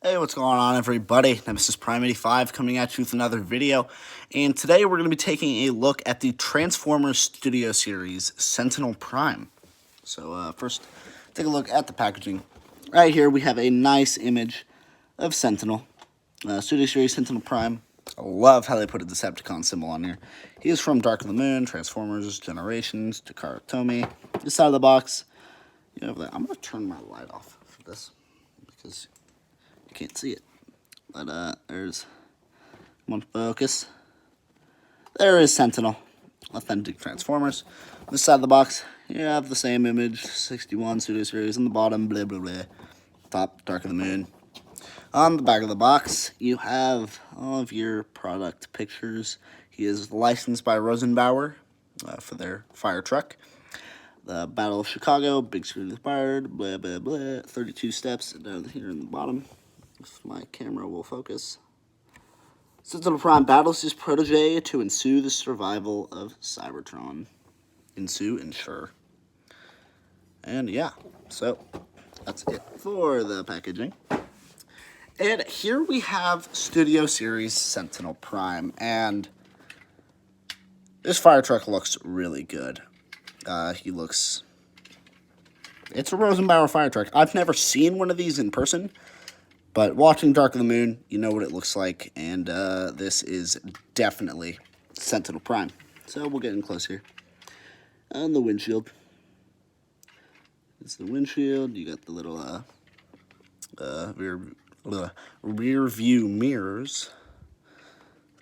Hey, what's going on, everybody? Nemesis Prime 85 coming at you with another video. And today we're going to be taking a look at the Transformers Studio Series Sentinel Prime. So first, take a look at the packaging. Right here we have a nice image of Sentinel. Studio Series Sentinel Prime. I love how they put a Decepticon symbol on here. He is from Dark of the Moon, Transformers, Generations, Takara Tomy. This side of the box, you have that. I'm going to turn my light off for this because you can't see it. But there's one focus. There is Sentinel. Authentic Transformers. On this side of the box, you have the same image, 61 Studio Series. On the bottom, blah, blah, blah. Top, Dark of the Moon. On the back of the box, you have all of your product pictures. He is licensed by Rosenbauer for their fire truck. The Battle of Chicago, big screen inspired, blah, blah, blah. 32 steps down here in the bottom. If my camera will focus. Sentinel Prime battles his protege to ensue the survival of Cybertron. Ensure. And yeah, so that's it for the packaging. And here we have Studio Series Sentinel Prime, and this fire truck looks really good. It's a Rosenbauer fire truck. I've never seen one of these in person, but watching Dark of the Moon, you know what it looks like, and this is definitely Sentinel Prime. So we'll get in close here. On the windshield. It's the windshield. You got the little rear view mirrors.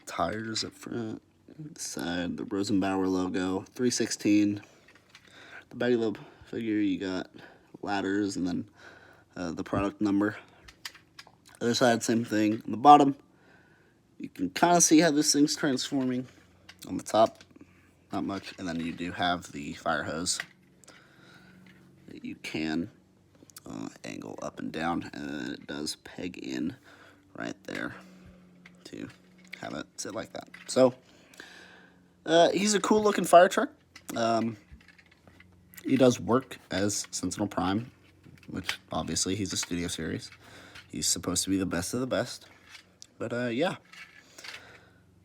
Tires up front. Side, the Rosenbauer logo. 316. The back of the figure, you got ladders and then the product number. Other side, same thing. On the bottom, you can kind of see how this thing's transforming. On the top, not much. And then you do have the fire hose that you can angle up and down. And then it does peg in right there to have it sit like that. So, he's a cool looking fire truck. He does work as Sentinel Prime, which obviously he's a Studio Series. He's supposed to be the best of the best. But, yeah.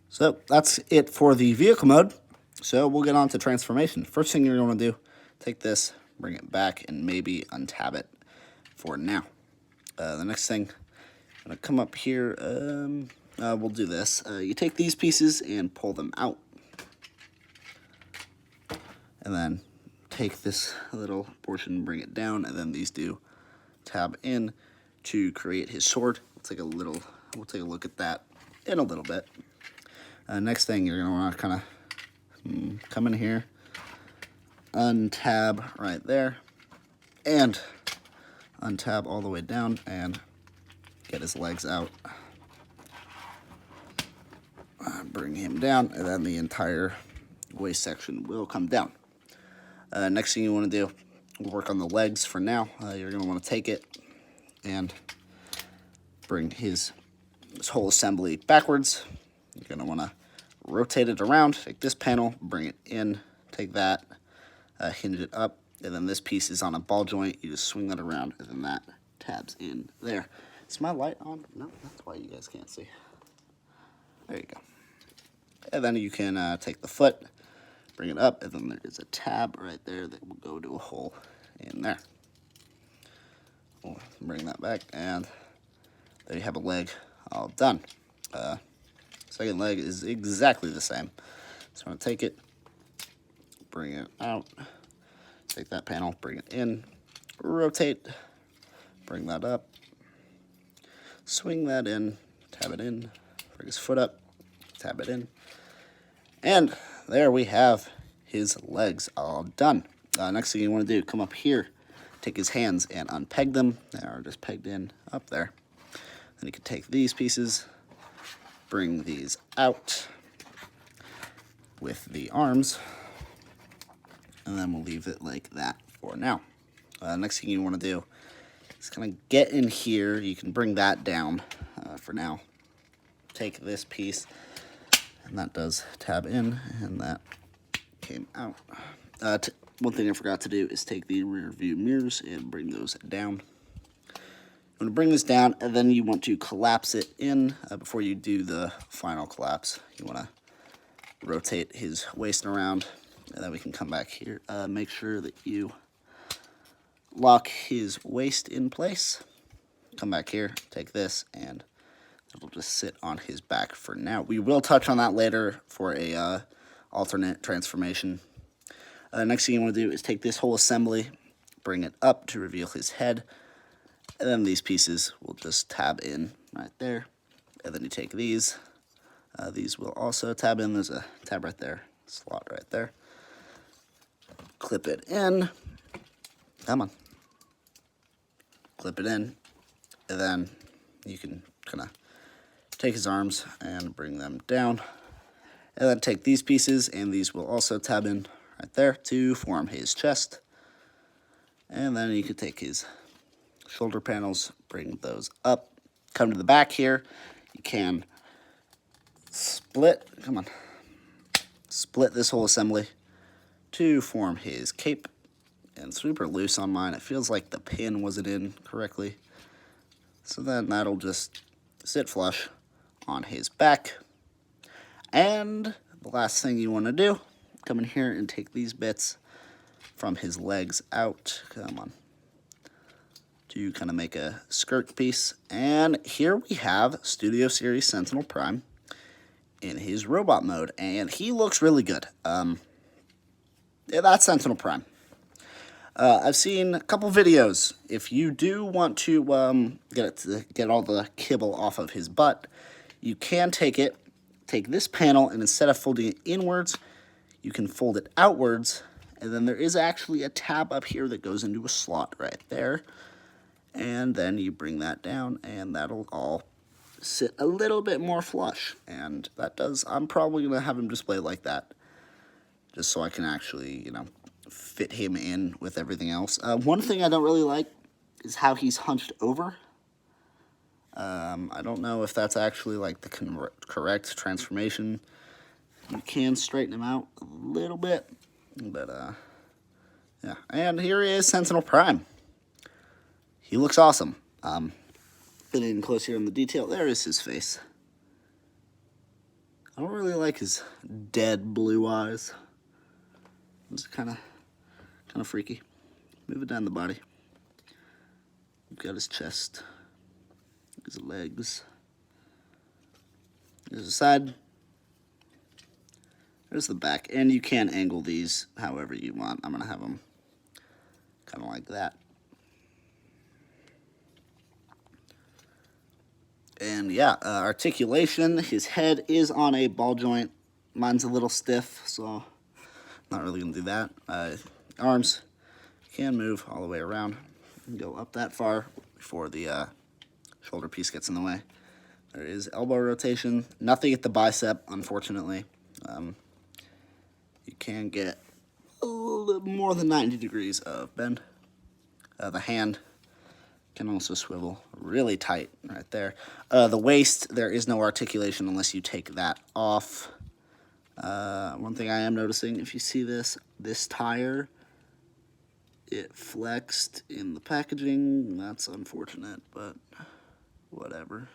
So, that's it for the vehicle mode. So, we'll get on to transformation. First thing you're going to do, take this, bring it back, and maybe untab it for now. The next thing, I'm going to come up here. We'll do this. You take these pieces and pull them out. And then take this little portion, bring it down, and then these do tab in to create his sword. We'll take a look at that in a little bit. Next thing, you're gonna want to kind of come in here, untab right there, and untab all the way down, and get his legs out. Bring him down, and then the entire waist section will come down. Next thing you want to do, we'll work on the legs for now. You're going to want to take it and bring this whole assembly backwards. You're going to want to rotate it around, take this panel, bring it in, take that, hinge it up, and then this piece is on a ball joint. You just swing that around, and then that tabs in there. Is my light on? No, that's why you guys can't see. There you go. And then you can take the foot, bring it up, and then there is a tab right there that will go to a hole in there. We'll bring that back, and there you have a leg all done. Second leg is exactly the same. So I'm going to take it, bring it out, take that panel, bring it in, rotate, bring that up, swing that in, tab it in, bring his foot up, tab it in, and there we have his legs all done. Next thing you want to do, come up here, take his hands and unpeg them. They are just pegged in up there. Then you can take these pieces, bring these out with the arms, and then we'll leave it like that for now. Next thing you want to do is kind of get in here. You can bring that down for now. Take this piece, and that does tab in, and that came out. One thing I forgot to do is take the rear view mirrors and bring those down. You I'm going to bring this down, and then you want to collapse it in before you do the final collapse. You want to rotate his waist around, and then we can come back here. Make sure that you lock his waist in place. Come back here, take this, and it'll just sit on his back for now. We will touch on that later for a alternate transformation. Next thing you want to do is take this whole assembly, bring it up to reveal his head, and then these pieces will just tab in right there. And then you take these. These will also tab in. There's a tab right there, slot right there. Clip it in. Come on. Clip it in. And then you can kind of take his arms and bring them down. And then take these pieces, and these will also tab in right there to form his chest. And then you can take his shoulder panels, bring those up, come to the back here. You can split this whole assembly to form his cape. And super loose on mine. It feels like the pin wasn't in correctly. So then that'll just sit flush on his back. And the last thing you want to do, come in here and take these bits from his legs out. Come on. To kind of make a skirt piece. And here we have Studio Series Sentinel Prime in his robot mode. And he looks really good. Yeah, that's Sentinel Prime. I've seen a couple videos. If you do want to get all the kibble off of his butt, you can take this panel, and instead of folding it inwards, you can fold it outwards. And then there is actually a tab up here that goes into a slot right there. And then you bring that down, and that'll all sit a little bit more flush. And that does, I'm probably going to have him display like that, just so I can actually, fit him in with everything else. One thing I don't really like is how he's hunched over. I don't know if that's actually like the correct transformation. You can straighten him out a little bit, but yeah. And here is Sentinel Prime. He looks awesome. Getting in close here on the detail. There is his face. I don't really like his dead blue eyes. It's kind of freaky. Move it down the body. We've got his chest, his legs. There's the side. There's the back, and you can angle these however you want. I'm gonna have them kind of like that. And yeah, articulation. His head is on a ball joint. Mine's a little stiff, so not really gonna do that. Arms can move all the way around and go up that far before the shoulder piece gets in the way. There is elbow rotation. Nothing at the bicep, unfortunately. You can get a little more than 90 degrees of bend. The hand can also swivel really tight right there. The waist, there is no articulation unless you take that off. One thing I am noticing, if you see this tire, it flexed in the packaging. That's unfortunate, but whatever.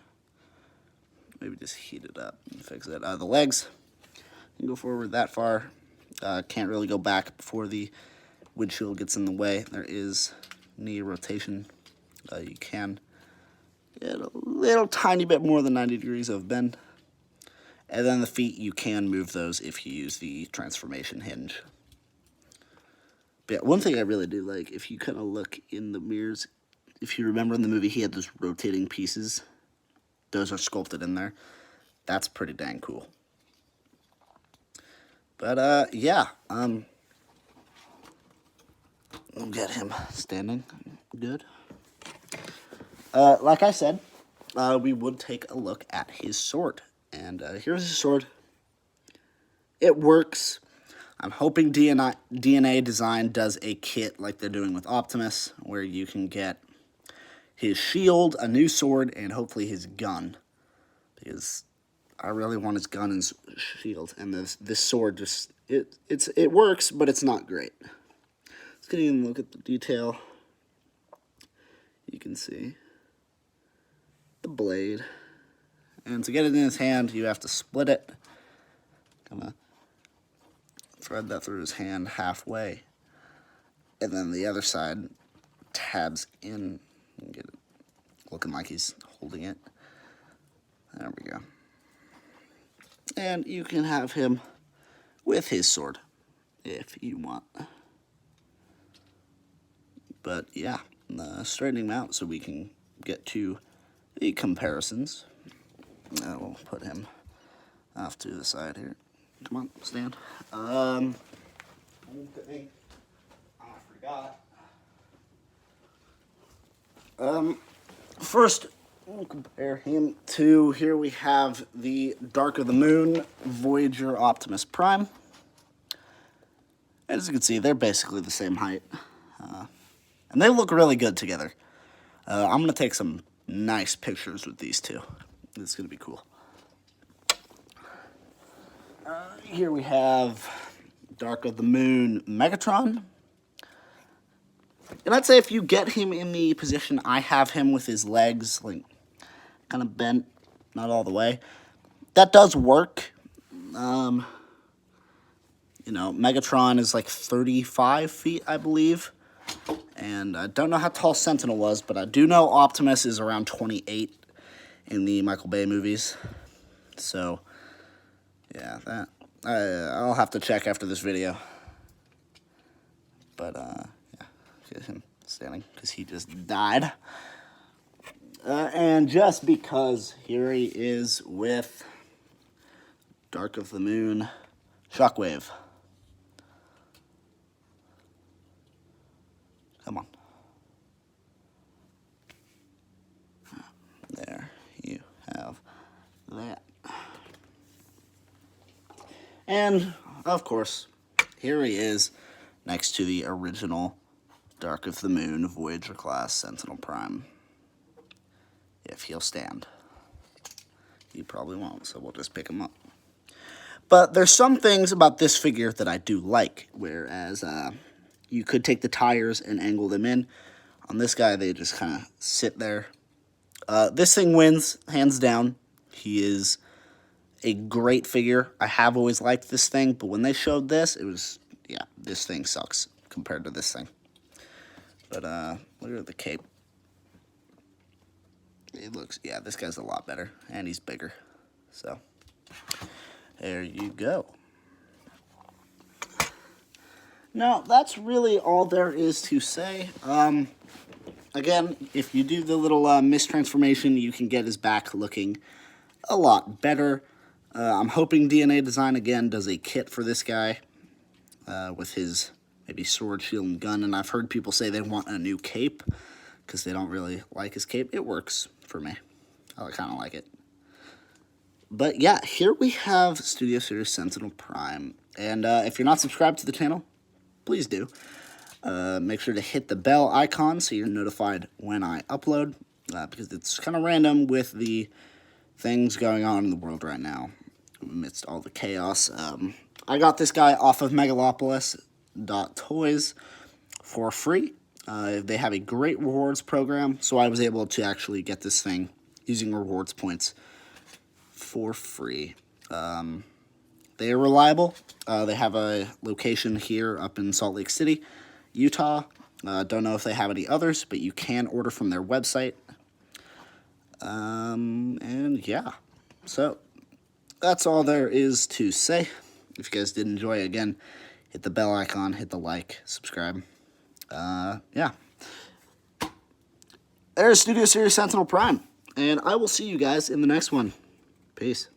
Maybe just heat it up and fix it. The legs can go forward that far. Can't really go back before the windshield gets in the way. There is knee rotation. You can get a little tiny bit more than 90 degrees of bend. And then the feet, you can move those if you use the transformation hinge. But yeah, one thing I really do like, if you kind of look in the mirrors, if you remember in the movie, he had those rotating pieces. Those are sculpted in there. That's pretty dang cool. But yeah, we'll get him standing good. Like I said, we would take a look at his sword. And here's his sword. It works. I'm hoping DNA Design does a kit like they're doing with Optimus, where you can get his shield, a new sword, and hopefully his gun. Because I really want his gun and shield. And this sword just, it works, but it's not great. Let's get in and look at the detail. You can see blade. And to get it in his hand, you have to split it. Gonna thread that through his hand halfway. And then the other side tabs in. Get it looking like he's holding it. There we go. And you can have him with his sword if you want. But yeah, straightening him out so we can get to the comparisons. We'll put him off to the side here. Come on, stand. I forgot. First, we'll compare him to, here we have the Dark of the Moon Voyager Optimus Prime. As you can see, they're basically the same height. And they look really good together. I'm going to take some nice pictures with these two. It's going to be cool. Here we have Dark of the Moon Megatron. And I'd say if you get him in the position I have him with his legs, like, kind of bent, not all the way, that does work. You know, Megatron is like 35 feet, I believe. And I don't know how tall Sentinel was, but I do know Optimus is around 28 in the Michael Bay movies. So, yeah, that I'll have to check after this video. But, yeah, get him standing, because he just died. And just because, here he is with Dark of the Moon Shockwave. Come on. There you have that. And, of course, here he is next to the original Dark of the Moon Voyager class Sentinel Prime. If he'll stand. He probably won't, so we'll just pick him up. But there's some things about this figure that I do like, whereas you could take the tires and angle them in. On this guy, they just kind of sit there. This thing wins, hands down. He is a great figure. I have always liked this thing, but when they showed this, it was, yeah, this thing sucks compared to this thing. But look at the cape. It looks, yeah, this guy's a lot better, and he's bigger. So, there you go. Now, that's really all there is to say. Again, if you do the little mistransformation, you can get his back looking a lot better. I'm hoping DNA Design, again, does a kit for this guy with his maybe sword, shield, and gun. And I've heard people say they want a new cape because they don't really like his cape. It works for me. I kind of like it. But yeah, here we have Studio Series Sentinel Prime. And if you're not subscribed to the channel, please do. Make sure to hit the bell icon so you're notified when I upload, because it's kind of random with the things going on in the world right now amidst all the chaos. I got this guy off of megalopolis.toys for free. They have a great rewards program, so I was able to actually get this thing using rewards points for free. They are reliable. They have a location here up in Salt Lake City, Utah. Don't know if they have any others, but you can order from their website. And yeah, so that's all there is to say. If you guys did enjoy, again, hit the bell icon, hit the like, subscribe. Yeah. There's Studio Series Sentinel Prime, and I will see you guys in the next one. Peace.